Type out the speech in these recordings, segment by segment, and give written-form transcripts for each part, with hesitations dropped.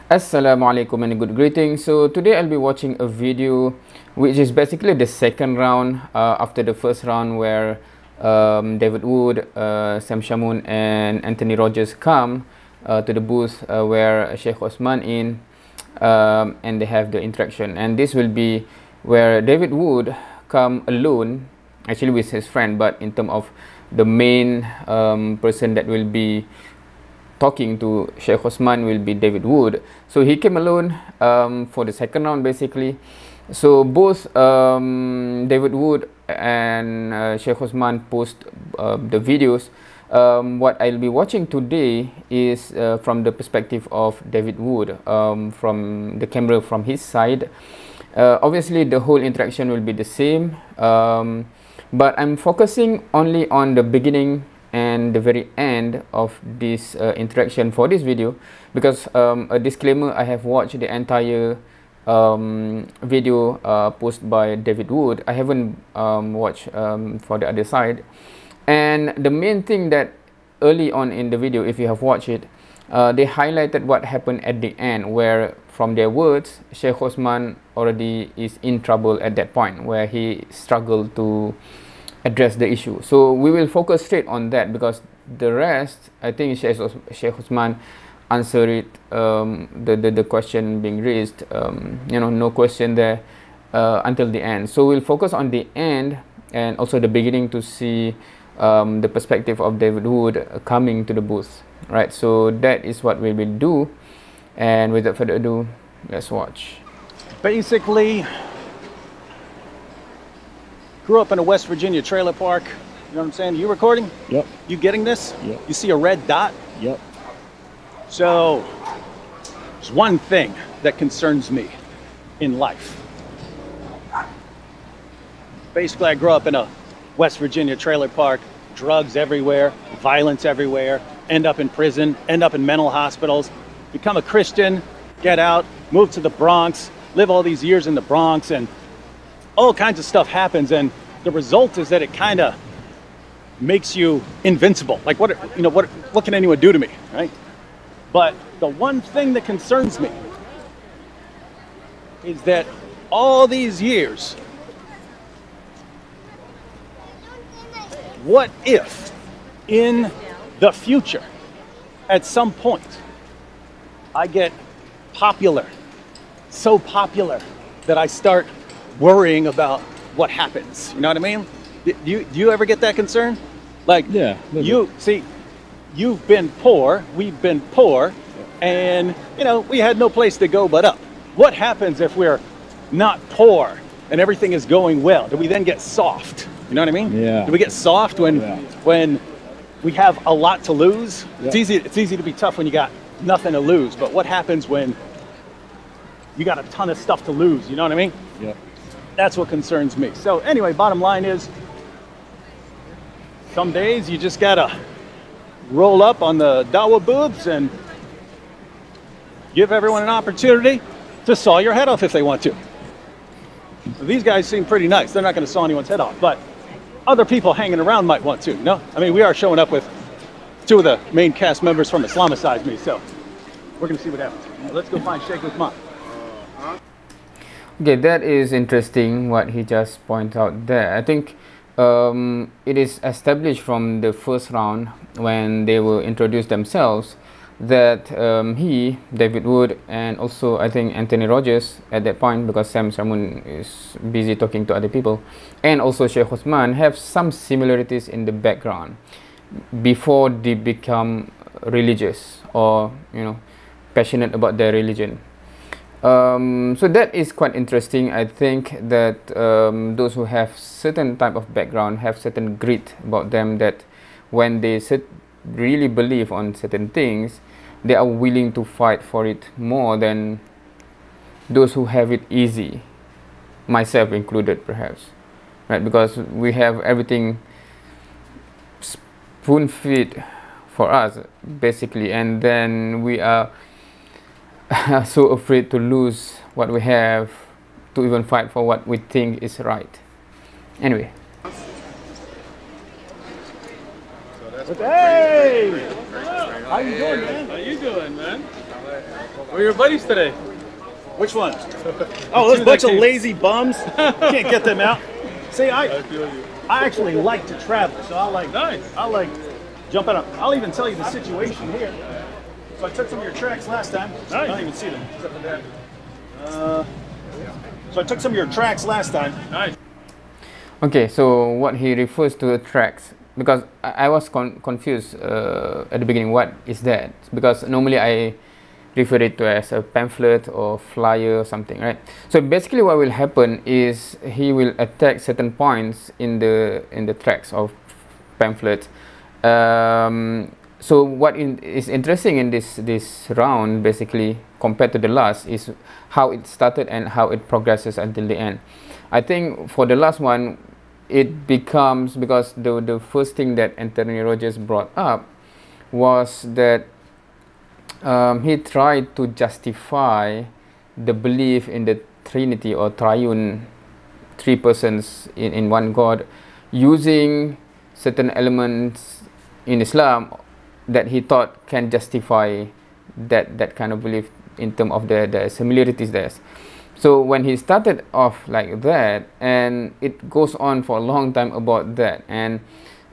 Assalamualaikum and good greetings. So today I'll be watching a video which is basically the second round after the first round where David Wood, Sam Shamoun and Anthony Rogers come to the booth where Sheikh Uthman in and they have the interaction, and this will be where David Wood come alone actually with his friend, but in terms of the main person that will be talking to Sheikh Uthman will be David Wood. So he came alone for the second round basically. So both David Wood and Sheikh Uthman post the videos. What I'll be watching today is from the perspective of David Wood, from the camera from his side. Obviously the whole interaction will be the same, but I'm focusing only on the beginning and the very end of this interaction for this video, because a disclaimer, I have watched the entire video posted by David Wood. I haven't watched for the other side, and the main thing that early on in the video, if you have watched it, they highlighted what happened at the end, where from their words Sheikh Uthman already is in trouble at that point, where he struggled to address the issue. So we will focus straight on that, because the rest, I think Sheikh Uthman answered it, the question being raised, you know, no question there until the end. So we'll focus on the end and also the beginning to see the perspective of David Wood coming to the booth, right? So that is what we will do, and without further ado, let's watch. Basically, grew up in a West Virginia trailer park. You know what I'm saying? You recording? Yep. You getting this? Yep. You see a red dot? Yep. So, there's one thing that concerns me in life. Basically, I grew up in a West Virginia trailer park, drugs everywhere, violence everywhere, end up in prison, end up in mental hospitals, become a Christian, get out, move to the Bronx, live all these years in the Bronx, and all kinds of stuff happens, and the result is that it kind of makes you invincible. Like, what can anyone do to me, right? But the one thing that concerns me is that all these years, what if in the future, at some point, I get popular, so popular that I start worrying about what happens? You know what I mean? Do you ever get that concern? Like, yeah, you see, you've been poor, we've been poor, and you know, we had no place to go but up. What happens if we're not poor and everything is going well? Do we then get soft? You know what I mean? Yeah. Do we get soft when when we have a lot to lose? Yeah. It's easy to be tough when you got nothing to lose, but what happens when you got a ton of stuff to lose? You know what I mean? Yeah. That's what concerns me. So anyway, bottom line is, some days you just gotta roll up on the Dawa boobs and give everyone an opportunity to saw your head off if they want to. These guys seem pretty nice. They're not gonna saw anyone's head off, but other people hanging around might want to, no? I mean, we are showing up with two of the main cast members from Islamicize Me, so we're gonna see what happens. Let's go find Sheikh Uthman. Okay, that is interesting what he just pointed out there. I think it is established from the first round when they will introduce themselves that he, David Wood, and also I think Anthony Rogers at that point, because Sam Shamoun is busy talking to other people, and also Sheikh Uthman have some similarities in the background before they become religious or, you know, passionate about their religion. So that is quite interesting. I think that those who have certain type of background have certain grit about them, that when they really believe on certain things, they are willing to fight for it more than those who have it easy, myself included perhaps, right? Because we have everything spoon-fed for us basically, and then we are so afraid to lose what we have to even fight for what we think is right. Anyway. Hey! How you doing, man? How you doing, man? We're your buddies today. Which one? Oh, those bunch of lazy bums. Can't get them out. See, I actually like to travel, so I like jumping up. I'll even tell you the situation here. So I took some of your tracks last time. I don't even see them except for that. So I took some of your tracks last time. Nice. Okay, so what he refers to the tracks, because I was confused at the beginning. What is that? Because normally I refer it to as a pamphlet or flyer or something, right? So basically what will happen is he will attack certain points in the tracks of pamphlets. So what is interesting in this round, basically compared to the last, is how it started and how it progresses until the end. I think for the last one, it becomes, because the first thing that Anthony Rogers brought up was that he tried to justify the belief in the Trinity or triune, three persons in one God, using certain elements in Islam that he thought can justify that kind of belief in terms of the similarities there. So when he started off like that, and it goes on for a long time about that, and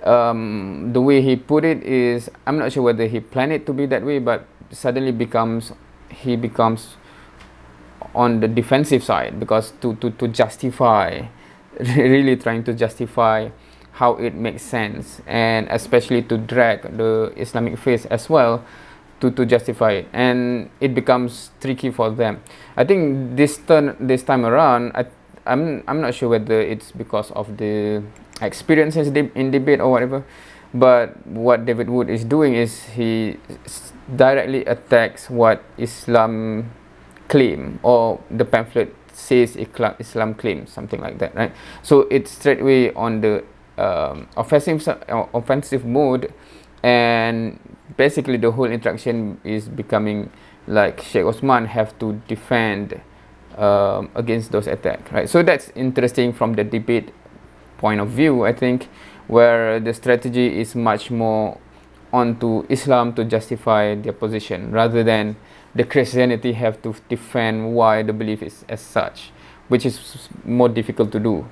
the way he put it is, I'm not sure whether he planned it to be that way, but suddenly he becomes on the defensive side, because to justify, really trying to justify how it makes sense, and especially to drag the Islamic faith as well to justify it, and it becomes tricky for them. I think this time around, I'm not sure whether it's because of the experiences in debate or whatever, but what David Wood is doing is he directly attacks what Islam claim, or the pamphlet says Islam claims, something like that, right? So it's straightway on the offensive mode, and basically the whole interaction is becoming like Sheikh Uthman have to defend against those attacks, right? So that's interesting from the debate point of view, I think, where the strategy is much more onto Islam to justify their position, rather than the Christianity have to defend why the belief is as such, which is more difficult to do,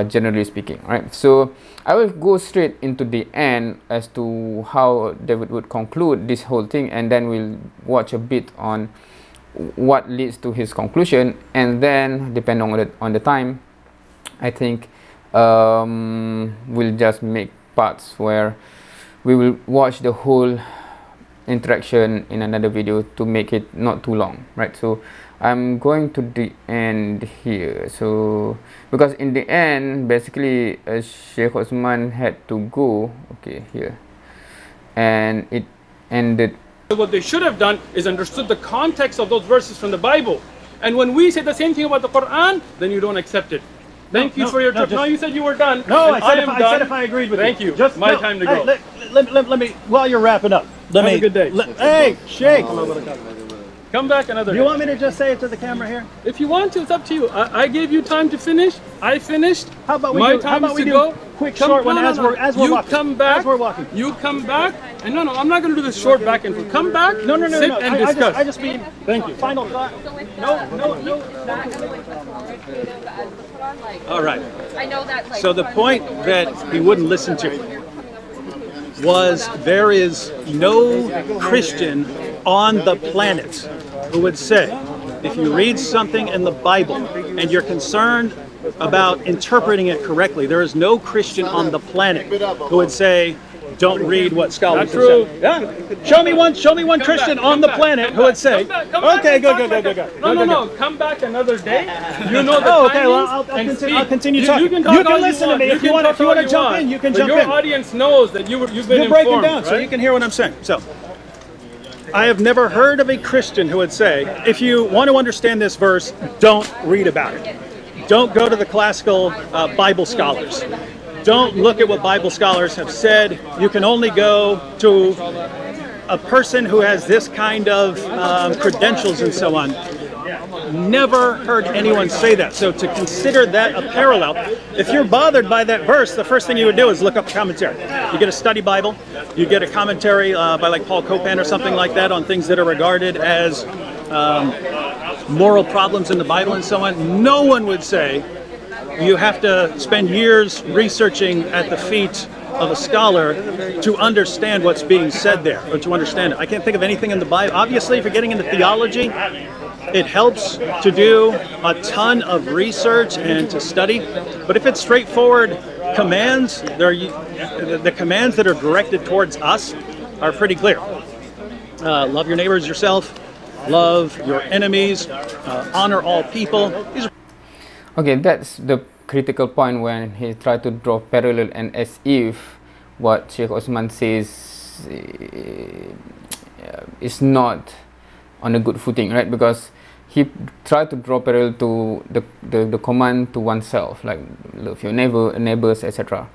generally speaking, right? So I will go straight into the end as to how David would conclude this whole thing, and then we'll watch a bit on what leads to his conclusion, and then depending on the time, I think we'll just make parts where we will watch the whole interaction in another video to make it not too long, right? So I'm going to the end here. So because in the end, basically Sheikh Uthman had to go, okay, here, and it ended. What they should have done is understood the context of those verses from the Bible. And when we say the same thing about the Quran, then you don't accept it. Thank you for your trip. No, you said you were done. No, I said if I agreed with you. Thank you. Just my time to go. Hey, let me, while you're wrapping up, have a good day. Hey, Sheikh. Come back another day. You want me to just say it to the camera here? If you want to, it's up to you. I gave you time to finish. I finished. How about we do a quick short one as we're walking? Come back. As we're walking. You come back. And no, I'm not going to do this short back and forth. Come back. No. Sit and discuss. I just mean. Thank you. Final thought. No. All right. I know that. So the point that he wouldn't listen to was there is no Christian on the planet who would say, if you read something in the Bible and you're concerned about interpreting it correctly, there is no Christian on the planet who would say, don't read what scholars have said. Yeah. Show me one Christian on the planet who would say, okay, good. No. Come back another day. You know the oh, okay, well, I'll continue talking. You can listen to me. If you want to jump in, you can jump in. Your audience knows that you've been informed, breaking down, right? So you can hear what I'm saying. So, I have never heard of a Christian who would say, if you want to understand this verse, don't read about it. Don't go to the classical Bible scholars. Don't look at what Bible scholars have said. You can only go to a person who has this kind of credentials and so on. Never heard anyone say that. So to consider that a parallel, if you're bothered by that verse, the first thing you would do is look up a commentary. You get a study Bible, you get a commentary by like Paul Copan or something like that on things that are regarded as moral problems in the Bible and so on, no one would say you have to spend years researching at the feet of a scholar to understand what's being said there, or to understand it. I can't think of anything in the Bible. Obviously, if you're getting into theology, it helps to do a ton of research and to study. But if it's straightforward commands, the commands that are directed towards us are pretty clear. Love your neighbors yourself, love your enemies, honor all people. Okay, that's the critical point when he tried to draw parallel, and as if what Sheikh Uthman says is not on a good footing, right? Because he tried to draw parallel to the command to oneself, like love your neighbors, etc.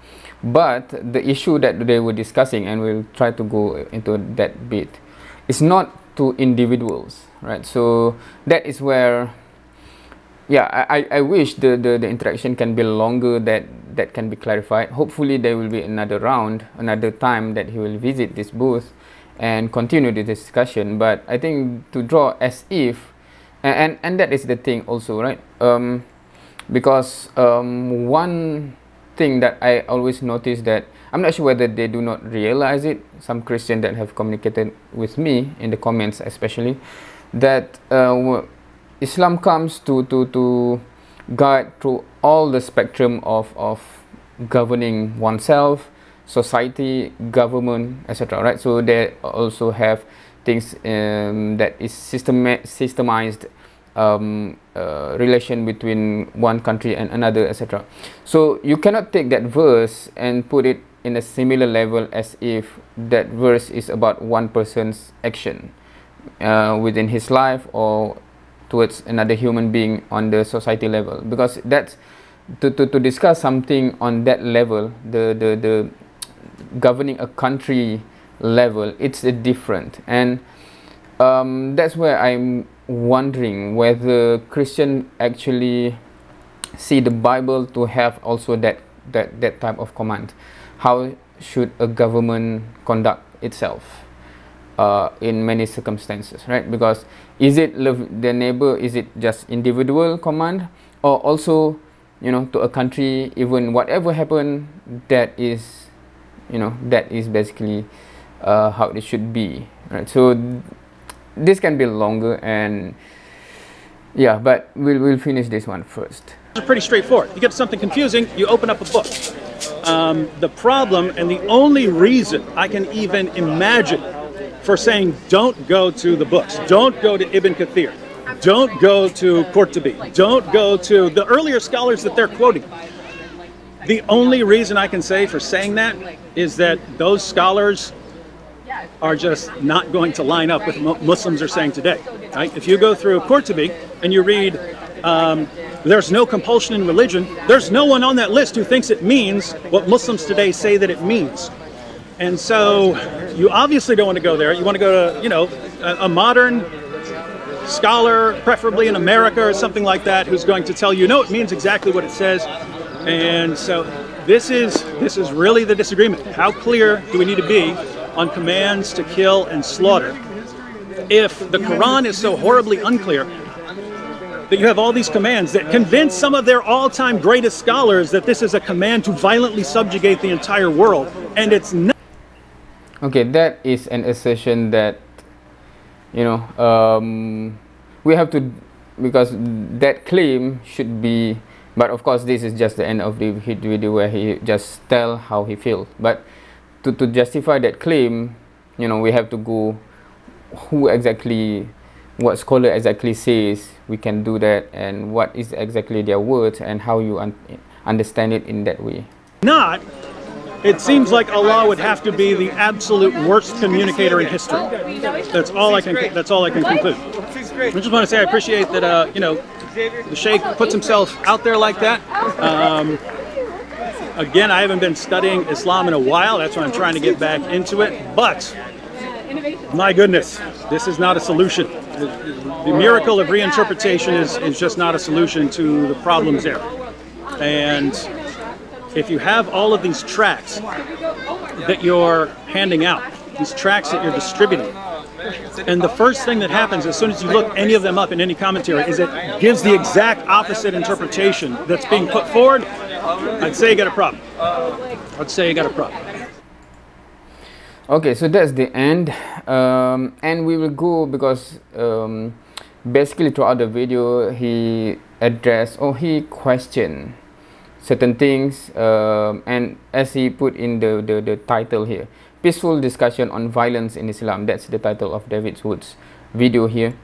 But the issue that they were discussing, and we'll try to go into that bit, is not to individuals, right? So that is where, yeah, I wish the interaction can be longer, that can be clarified. Hopefully there will be another round, another time that he will visit this booth and continue the discussion. But I think to draw as if, and that is the thing also, right? Because one thing that I always notice, that I'm not sure whether they do not realize it, some Christians that have communicated with me in the comments especially, that Islam comes to guide through all the spectrum of governing oneself, society, government, etc. Right? So they also have things that is systemized relation between one country and another, etc. So you cannot take that verse and put it in a similar level as if that verse is about one person's action within his life or towards another human being on the society level, because that's to discuss something on that level, the governing a country level, it's different. And that's where I'm wondering whether Christians actually see the Bible to have also that type of command. How should a government conduct itself in many circumstances, right? Because is it love their neighbor, is it just individual command, or also, you know, to a country, even whatever happened, that is, you know, that is basically how it should be, right? So this can be longer, and yeah, but we'll finish this one first. It's pretty straightforward. You get something confusing, you open up a book. The problem, and the only reason I can even imagine for saying don't go to the books, don't go to Ibn Kathir, don't go to Qurtubi, don't go to the earlier scholars that they're quoting. The only reason I can say for saying that is that those scholars are just not going to line up with what Muslims are saying today. Right? If you go through Qurtubi and you read there's no compulsion in religion, there's no one on that list who thinks it means what Muslims today say that it means. And so you obviously don't want to go there. You want to go to, you know, a modern scholar, preferably in America or something like that, who's going to tell you, no, it means exactly what it says. And so this is really the disagreement. How clear do we need to be on commands to kill and slaughter? If the Quran is so horribly unclear that you have all these commands that convince some of their all-time greatest scholars that this is a command to violently subjugate the entire world, and it's not. Okay, that is an assertion that, you know, we have to, because that claim should be, but of course this is just the end of the video where he just tell how he feels. But to justify that claim, you know, we have to go who exactly, what scholar exactly says we can do that, and what is exactly their words, and how you understand it in that way. Not. It seems like Allah would have to be the absolute worst communicator in history. That's all I can conclude. I just want to say I appreciate that you know, the Shaykh puts himself out there like that. Again, I haven't been studying Islam in a while. That's why I'm trying to get back into it. But my goodness, this is not a solution. The miracle of reinterpretation is just not a solution to the problems there. And if you have all of these tracts that you're handing out, these tracts that you're distributing, And the first thing that happens as soon as you look any of them up in any commentary is it gives the exact opposite interpretation that's being put forward. I'd say you got a problem. I'd say you got a problem. Okay, so that's the end, and we will go because basically throughout the video he addressed or he questioned certain things, and as he put in the title here, peaceful discussion on violence in Islam. That's the title of David Wood's video here.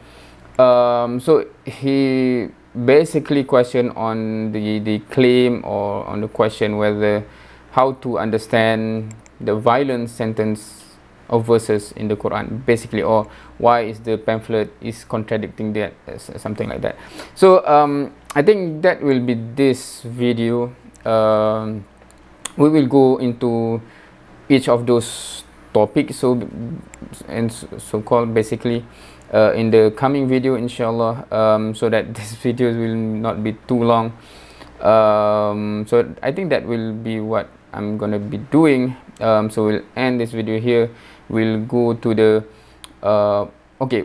So he basically questioned on the claim or on the question whether how to understand the violence sentence of verses in the Quran, basically, or why is the pamphlet is contradicting that, something like that. So I think that will be this video. We will go into each of those topics, so called basically in the coming video, inshallah, so that this video will not be too long. So I think that will be what I'm gonna be doing. So we'll end this video here. We'll go to the okay,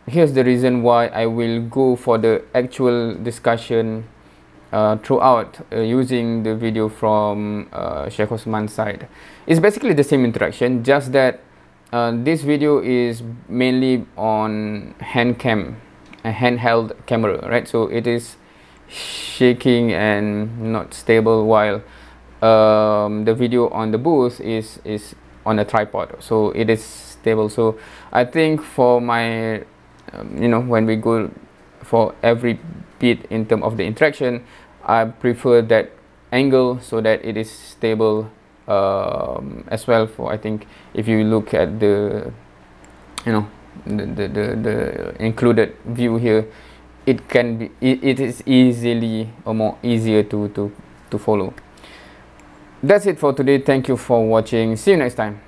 here's the reason why I will go for the actual discussion throughout using the video from Sheikh Uthman's side. It's basically the same interaction, just that this video is mainly on handheld camera, right? So it is shaking and not stable, while the video on the booth is on a tripod, so it is stable. So I think for my you know, when we go for every bit in terms of the interaction, I prefer that angle so that it is stable as well. For I think if you look at the, you know, the included view here, it can be it is easily or more easier to follow. That's it for today. Thank you for watching. See you next time.